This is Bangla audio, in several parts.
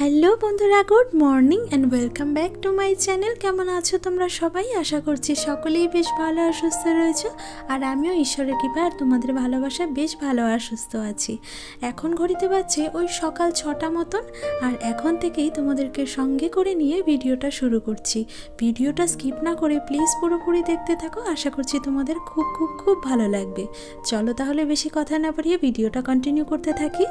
হ্যালো বন্ধুরা, good morning and welcome back to my channel. কেমন আছো তোমরা সবাই? আশা করছি সকলেই বেশ ভালো আর সুস্থ রয়েছো। আর আমিও ঈশ্বরের কৃপা আর তোমাদের ভালোবাসায় বেশ ভালো আর সুস্থ আছি। এখন ঘড়িতে বাজছে ওই সকাল 6টা মতন, আর এখন থেকেই তোমাদেরকে সঙ্গে করে নিয়ে ভিডিওটা শুরু করছি। ভিডিওটা স্কিপ না করে প্লিজ পুরোপুরি দেখতে থাকো, আশা করছি তোমাদের খুব খুব খুব ভালো লাগবে। চলো তাহলে বেশি কথা না বাড়িয়ে ভিডিওটা কন্টিনিউ করতে থাকি।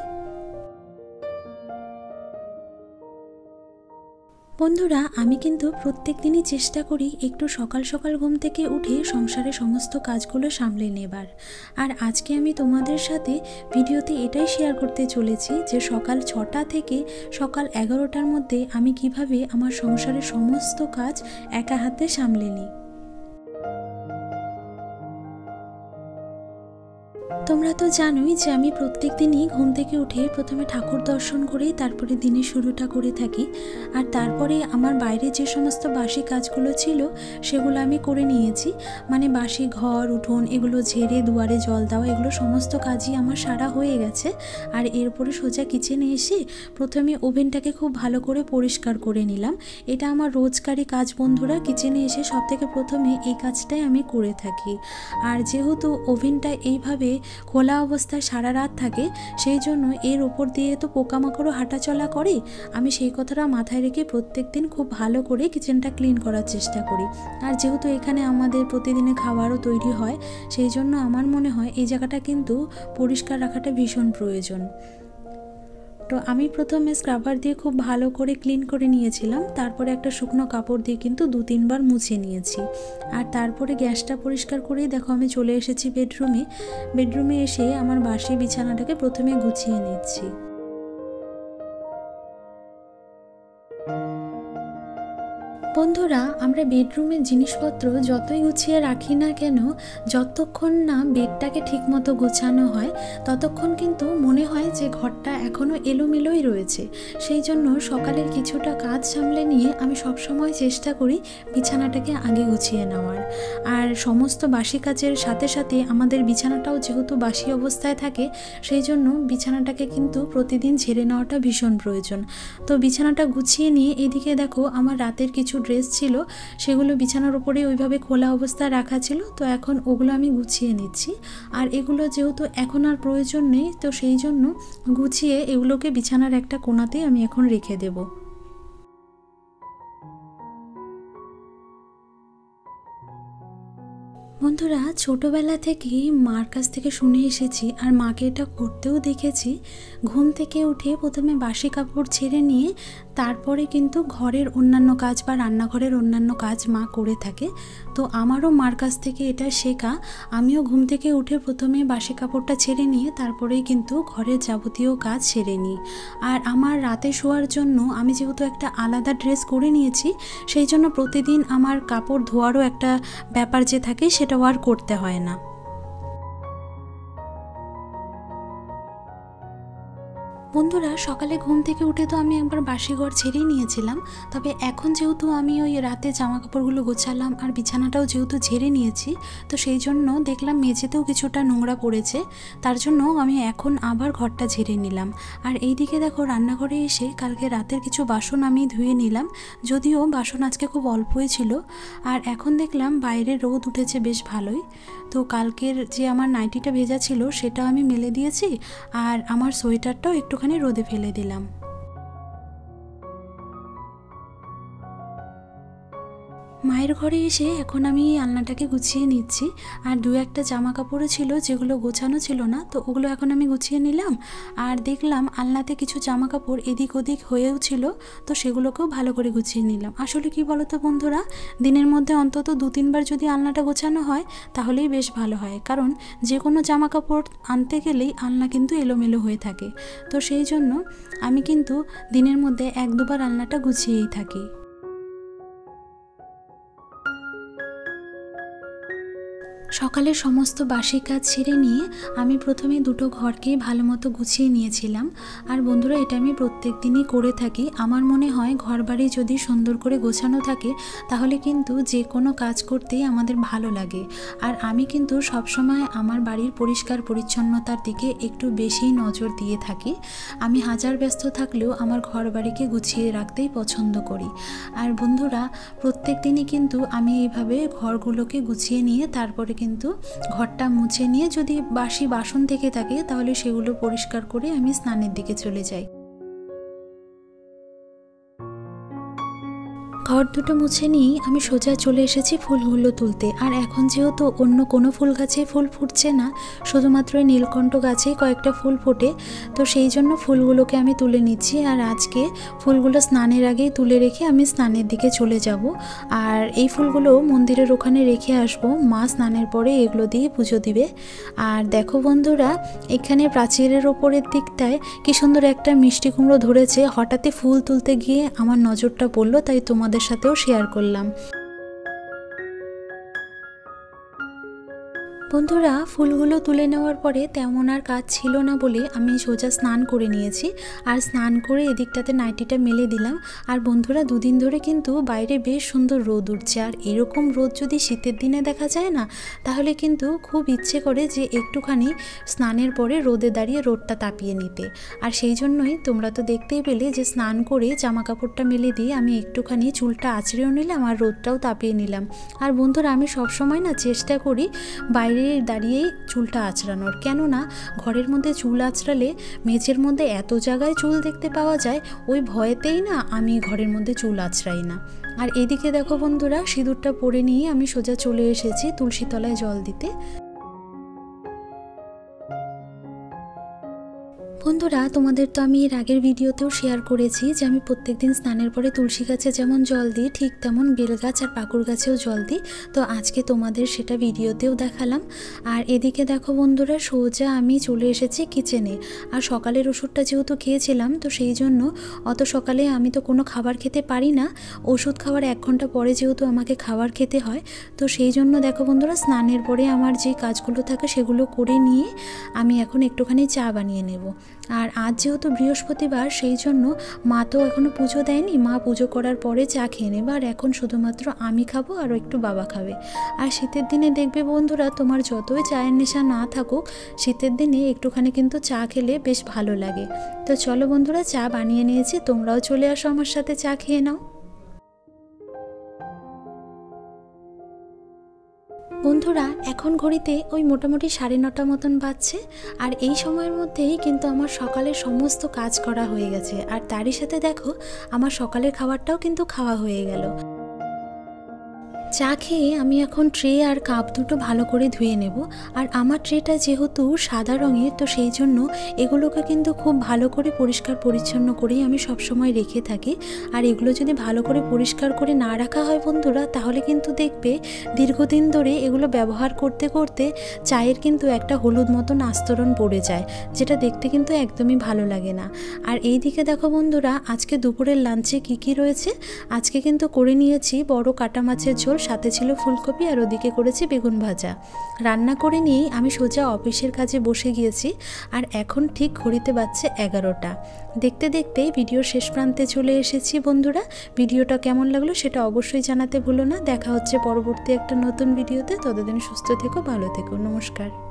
বন্ধুরা, আমি কিন্তু প্রত্যেক দিনই চেষ্টা করি একটু সকাল সকাল ঘুম থেকে উঠে সংসারের সমস্ত কাজগুলো সামলে নেবার। আর আজকে আমি তোমাদের সাথে ভিডিওতে এটাই শেয়ার করতে চলেছি যে সকাল 6টা থেকে সকাল 11টার মধ্যে আমি কিভাবে আমার সংসারের সমস্ত কাজ একা হাতে সামলে নিই। তোমরা তো জানোই যে আমি প্রত্যেক দিনই ঘুম থেকে উঠে প্রথমে ঠাকুর দর্শন করেই তারপরে দিনের শুরুটা করে থাকি। আর তারপরে আমার বাইরে যে সমস্ত বাসি কাজগুলো ছিল সেগুলো আমি করে নিয়েছি। মানে বাসি ঘর উঠোন এগুলো ঝেড়ে দুয়ারে জল দেওয়া এগুলো সমস্ত কাজই আমার সারা হয়ে গেছে। আর এরপরে সোজা কিচেনে এসে প্রথমে ওভেনটাকে খুব ভালো করে পরিষ্কার করে নিলাম। এটা আমার রোজকারই কাজ বন্ধুরা, কিচেনে এসে সবথেকে প্রথমে এই কাজটাই আমি করে থাকি। আর যেহেতু ওভেনটা এইভাবে খোলা অবস্থায় সারা রাত থাকে, সেই জন্য এর ওপর দিয়ে তো পোকামাকড়ও হাঁটাচলা করে। আমি সেই কথাটা মাথায় রেখে প্রত্যেক দিন খুব ভালো করে কিচেনটা ক্লিন করার চেষ্টা করি। আর যেহেতু এখানে আমাদের প্রতিদিনে খাবারও তৈরি হয়, সেই জন্য আমার মনে হয় এই জায়গাটা কিন্তু পরিষ্কার রাখাটা ভীষণ প্রয়োজন। তো আমি প্রথমে স্ক্রাবার দিয়ে খুব ভালো করে ক্লিন করে নিয়েছিলাম, তারপরে একটা শুকনো কাপড় দিয়ে কিন্তু 2-3 বার মুছে নিয়েছি। আর তারপরে গ্যাসটা পরিষ্কার করেই দেখো আমি চলে এসেছি বেডরুমে এসে আমার বাসি বিছানাটাকে প্রথমে গুছিয়ে নিচ্ছি। বন্ধুরা, আমরা বেডরুমের জিনিসপত্র যতই গুছিয়ে রাখি না কেন, যতক্ষণ না বেডটাকে ঠিকমতো গোছানো হয় ততক্ষণ কিন্তু মনে হয় যে ঘরটা এখনও এলোমেলোই রয়েছে। সেই জন্য সকালের কিছুটা কাজ সামলে নিয়ে আমি সবসময় চেষ্টা করি বিছানাটাকে আগে গুছিয়ে নেওয়ার। আর সমস্ত বাসি কাজের সাথে সাথে আমাদের বিছানাটাও যেহেতু বাসি অবস্থায় থাকে, সেই জন্য বিছানাটাকে কিন্তু প্রতিদিন ঝেড়ে নেওয়াটা ভীষণ প্রয়োজন। তো বিছানাটা গুছিয়ে নিয়ে এদিকে দেখো আমার রাতের কিছু ড্রেস ছিল, সেগুলো বিছানার উপরে ওইভাবে খোলা অবস্থায় রাখা ছিল, তো এখন ওগুলো আমি গুছিয়ে নিচ্ছি। আর এগুলো যেহেতু এখন আর প্রয়োজন নেই, তো সেই জন্য গুছিয়ে এগুলোকে বিছানার একটা কোণাতেই আমি এখন রেখে দেবো। বন্ধুরা, ছোটোবেলা থেকেই মার কাছ থেকে শুনে এসেছি আর মাকে এটা করতেও দেখেছি। ঘুম থেকে উঠে প্রথমে বাসি কাপড় ছেড়ে নিয়ে তারপরে কিন্তু ঘরের অন্যান্য কাজ বা রান্নাঘরের অন্যান্য কাজ মা করে থাকে। তো আমারও মার কাছ থেকে এটা শেখা। আমিও ঘুম থেকে উঠে প্রথমে বাসি কাপড়টা ছেড়ে নিয়ে তারপরেই কিন্তু ঘরের যাবতীয় কাজ সেরে নিই। আর আমার রাতে শোয়ার জন্য আমি যেহেতু একটা আলাদা ড্রেস করে নিয়েছি, সেই জন্য প্রতিদিন আমার কাপড় ধোয়ারও একটা ব্যাপার যে থাকে সেটাও আর করতে হয় না। বন্ধুরা, সকালে ঘুম থেকে উঠে তো আমি একবার বাসি ঘর ছেড়েই নিয়েছিলাম, তবে এখন যেহেতু আমি ওই রাতে জামা কাপড়গুলো গোছালাম আর বিছানাটাও যেহেতু ঝেড়ে নিয়েছি, তো সেই জন্য দেখলাম মেঝেতেও কিছুটা নোংরা পড়েছে, তার জন্য আমি এখন আবার ঘরটা ঝেড়ে নিলাম। আর এইদিকে দেখো রান্নাঘরে এসে কালকে রাতের কিছু বাসন আমি ধুয়ে নিলাম, যদিও বাসন আজকে খুব অল্পই ছিল। আর এখন দেখলাম বাইরে রোদ উঠেছে বেশ ভালোই, তো কালকের যে আমার নাইটিটা ভেজা ছিল সেটা আমি মেলে দিয়েছি, আর আমার সোয়েটারটাও একটুখানি রোদে ফেলে দিলাম। মায়ের ঘরে এসে এখন আমি আলনাটাকে গুছিয়ে নিচ্ছি। আর 2-1টা জামা কাপড়ও ছিল যেগুলো গোছানো ছিল না, তো ওগুলো এখন আমি গুছিয়ে নিলাম। আর দেখলাম আলনাতে কিছু জামা কাপড় এদিক ওদিক হয়েও ছিল, তো সেগুলোকেও ভালো করে গুছিয়ে নিলাম। আসলে কি বলতো বন্ধুরা, দিনের মধ্যে অন্তত 2-3 বার যদি আলনাটা গোছানো হয় তাহলেই বেশ ভালো হয়, কারণ যে কোনো জামা কাপড় আনতে গেলেই আলনা কিন্তু এলোমেলো হয়ে থাকে। তো সেই জন্য আমি কিন্তু দিনের মধ্যে 1-2 বার আলনাটা গুছিয়েই থাকি। সকালে সমস্ত বাসি কাজ সেরে নিয়ে আমি প্রথমে দুটো ঘরকে ভালো মতো গুছিয়ে নিয়েছিলাম। আর বন্ধুরা, এটা আমি প্রত্যেক দিনই করে থাকি। আমার মনে হয় ঘর বাড়ি যদি সুন্দর করে গোছানো থাকে তাহলে কিন্তু যে কোনো কাজ করতেই আমাদের ভালো লাগে। আর আমি কিন্তু সবসময় আমার বাড়ির পরিষ্কার পরিচ্ছন্নতার দিকে একটু বেশিই নজর দিয়ে থাকি। আমি হাজার ব্যস্ত থাকলেও আমার ঘর বাড়িকে গুছিয়ে রাখতেই পছন্দ করি। আর বন্ধুরা, প্রত্যেক দিনই কিন্তু আমি এইভাবে ঘরগুলোকে গুছিয়ে নিয়ে তারপরে কিন্তু ঘরটা মুছে নিয়ে যদি বাসি বাসন থেকে থাকে তাহলে সেগুলো পরিষ্কার করে আমি স্নানের দিকে চলে যাই। ঘর দুটো মুছে নিয়েই আমি সোজা চলে এসেছি ফুলগুলো তুলতে। আর এখন যেহেতু অন্য কোনো ফুল গাছে ফুল ফুটছে না, শুধুমাত্র নীলকণ্ঠ গাছেই কয়েকটা ফুল ফোটে, তো সেই জন্য ফুলগুলোকে আমি তুলে নিচ্ছি। আর আজকে ফুলগুলো স্নানের আগেই তুলে রেখে আমি স্নানের দিকে চলে যাব। আর এই ফুলগুলো মন্দিরের ওখানে রেখে আসব, মা স্নানের পরে এগুলো দিয়ে পুজো দিবে। আর দেখো বন্ধুরা, এখানে প্রাচীরের ওপরের দিকটায় কি সুন্দর একটা মিষ্টি কুমড়ো ধরেছে। হঠাৎই ফুল তুলতে গিয়ে আমার নজরটা পড়লো, তাই তোমাদের সাথেও শেয়ার করলাম। বন্ধুরা, ফুলগুলো তুলে নেওয়ার পরে তেমন আর কাজ ছিল না বলে আমি সোজা স্নান করে নিয়েছি। আর স্নান করে এদিকটাতে নাইটিটা মেলে দিলাম। আর বন্ধুরা, দুদিন ধরে কিন্তু বাইরে বেশ সুন্দর রোদ উঠছে। আর এরকম রোদ যদি শীতের দিনে দেখা যায় না, তাহলে কিন্তু খুব ইচ্ছে করে যে একটুখানি স্নানের পরে রোদে দাঁড়িয়ে রোদটা তাপিয়ে নিতে। আর সেই জন্যই তোমরা তো দেখতেই পেলে যে স্নান করে জামা কাপড়টা মেলে দিয়ে আমি একটুখানি চুলটা আঁচড়েও নিলাম আর রোদটাও তাপিয়ে নিলাম। আর বন্ধুরা, আমি সবসময় না চেষ্টা করি বাইরে দাঁড়িয়েই চুলটা আঁচড়ানোর, কেননা ঘরের মধ্যে চুল আঁচড়ালে মেঝের মধ্যে এত জায়গায় চুল দেখতে পাওয়া যায়, ওই ভয়েতেই না আমি ঘরের মধ্যে চুল আঁচড়াই না। আর এদিকে দেখো বন্ধুরা, সিঁদুরটা পরে নিয়ে আমি সোজা চলে এসেছি তুলসী তলায় জল দিতে। বন্ধুরা, তোমাদের তো আমি এর আগের ভিডিওতেও শেয়ার করেছি যে আমি প্রত্যেকদিন স্নানের পরে তুলসী গাছে যেমন জল দিই ঠিক তেমন বেলগাছ আর পাকুড় গাছেও জল দিই। তো আজকে তোমাদের সেটা ভিডিওতেও দেখালাম। আর এদিকে দেখো বন্ধুরা, সোজা আমি চলে এসেছি কিচেনে। আর সকালের ওষুধটা যেহেতু খেয়েছিলাম, তো সেই জন্য অত সকালে আমি তো কোনো খাবার খেতে পারি না। ওষুধ খাওয়ার 1 ঘন্টা পরে যেহেতু আমাকে খাবার খেতে হয়, তো সেই জন্য দেখো বন্ধুরা, স্নানের পরে আমার যে কাজগুলো থাকে সেগুলো করে নিয়ে আমি এখন একটুখানি চা বানিয়ে নেব। আর আজ যেহেতু বৃহস্পতিবার, সেই জন্য মা তো এখনও পুজো দেয়নি, মা পুজো করার পরে চা খেয়ে নেবে। আর এখন শুধুমাত্র আমি খাবো আর একটু বাবা খাবে। আর শীতের দিনে দেখবে বন্ধুরা, তোমার যতই চায়ের নেশা না থাকুক, শীতের দিনে একটুখানি কিন্তু চা খেলে বেশ ভালো লাগে। তো চলো বন্ধুরা, চা বানিয়ে নিয়েছি, তোমরাও চলে আসো আমার সাথে চা খেয়ে নাও। বন্ধুরা, এখন ঘড়িতে ওই মোটামুটি 9:30 মতন বাজছে। আর এই সময়ের মধ্যেই কিন্তু আমার সকালের সমস্ত কাজ করা হয়ে গেছে। আর তারই সাথে দেখো, আমার সকালের খাবারটাও কিন্তু খাওয়া হয়ে গেল। চা খেয়ে আমি এখন ট্রে আর কাপ দুটো ভালো করে ধুয়ে নেব। আর আমার ট্রেটা যেহেতু সাদা রঙের, তো সেই জন্য এগুলোকে কিন্তু খুব ভালো করে পরিষ্কার পরিচ্ছন্ন করেই আমি সবসময় রেখে থাকি। আর এগুলো যদি ভালো করে পরিষ্কার করে না রাখা হয় বন্ধুরা, তাহলে কিন্তু দেখবে দীর্ঘদিন ধরে এগুলো ব্যবহার করতে করতে চায়ের কিন্তু একটা হলুদ মতন আস্তরণ পড়ে যায়, যেটা দেখতে কিন্তু একদমই ভালো লাগে না। আর এই দিকে দেখো বন্ধুরা, আজকে দুপুরের লাঞ্চে কি রয়েছে। আজকে কিন্তু করে নিয়েছি বড় কাটা মাছের ঝোল, সাথে ছিল ফুলকপি, আর ওদিকে করেছি বেগুন ভাজা। রান্না করে নিয়েই আমি সোজা অফিসের কাজে বসে গিয়েছি। আর এখন ঠিক ঘড়িতে বাজছে 11টা। দেখতে দেখতেই ভিডিওর শেষ প্রান্তে চলে এসেছি বন্ধুরা। ভিডিওটা কেমন লাগলো সেটা অবশ্যই জানাতে ভুলো না। দেখা হচ্ছে পরবর্তী একটা নতুন ভিডিওতে। ততদিন সুস্থ থেকো, ভালো থেকো, নমস্কার।